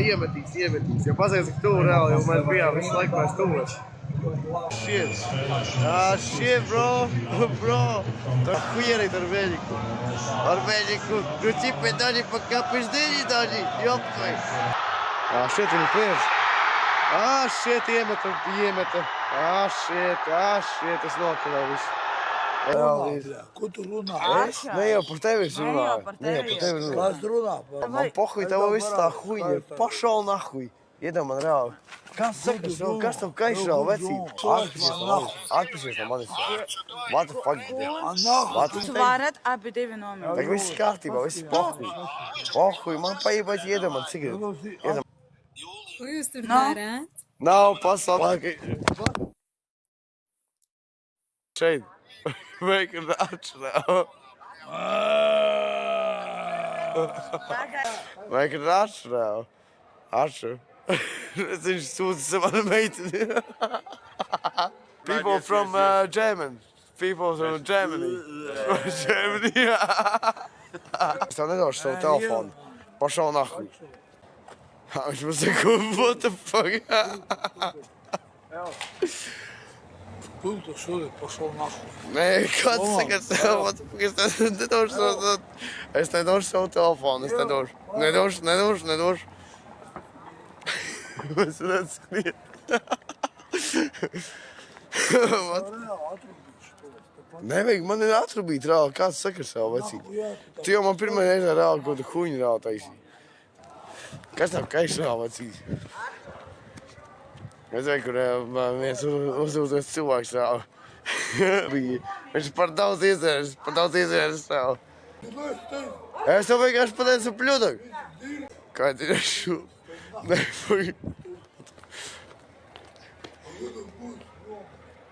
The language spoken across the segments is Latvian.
iemetīs. Jo pazies, ka tuvu reāli, jo mēs bijām visu laiku mēs tuvoši. Shit, bro. Так хуярит Арбельнику. Ну типа даже пока пиздели даже, ёб твою. Shit, viņi kliedz. Shit, iemeta. Shit, es nokavēju visu. Ko tu runā? Es? Ne jau par tevi es runāju. Kas runā? Man pohuj tev viss tā huļa. Pašau nahuj. Iedam man reāli. Kas saka, kas tev kaišā, vecīt? Atpasies no manis. What the fuck? Jūs varat abi divi nomirt. Так viss kārtībā, viss pohuj. Pohuj, man paībāt iedam man cigareti. Ko jūs tur darāt? Nav pasaulē. Šeit. Make a notch now. Make a notch now. Archer. Viņš sūta savā meiteni. People from Germany. People from Germany. Es tev nedošu savu telefonu. Pašau nahuj. Viņš man saka, what the fuck? Кто-то что ли пошел нахуй? Nē, kāds saka, es nedošu savu telefonu, es nedošu. Nedošu. Es redzu skriet. Nevajag, man ir atrubīt reāli, kāds saka ar savu vecību. Tu jau man pirmā reizē reāli kaut kādu huņu reāli taisīji. Kas tev kaiš reāli vecīji? Es zinu, kur man viens uzlūdzots cilvēks reāli bija. Viņš par daudz izēras reāli. Es tev vienkārši pateicu pļudagu. Kā ir šo? Nē, fuj.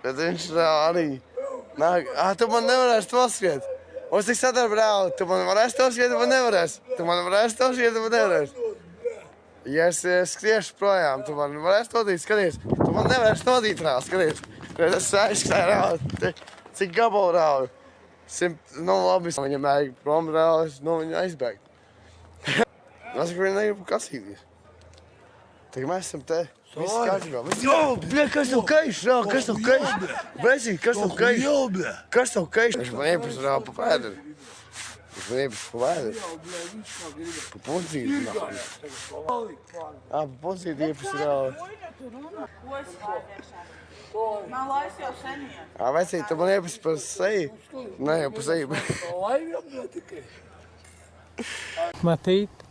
Bet viņš reāli arī nāk. Tu man nevarēsi to skriet. Mums tik sadarba reāli. Tu man varēsi to skriet, man nevarēsi. Ja es skriešu projām, tu man varēsi nodīt, skaties. Tu man nevarēsi nodīt reāli, skaties. Es aizskrēju reāli. Cik gabalu reāli. Labi, viņam ēg prom reāli, es no viņa aizbēgu. Es saku, viņa negribu kasīties. Tagad mēs esam te. Viss kārtībā. Kas tev kaiš, reāli? Kas tev kaiš? Vecīt, kas tev kaiš? Viņš man ieprasa reāli pa pēderi. Pa poncīti. Pa poncīti ieprasa reāli. Man laiks jau sen iet. Vecīt, tu man ieprasa pa seju. Nē, jau pa seju. Matīt.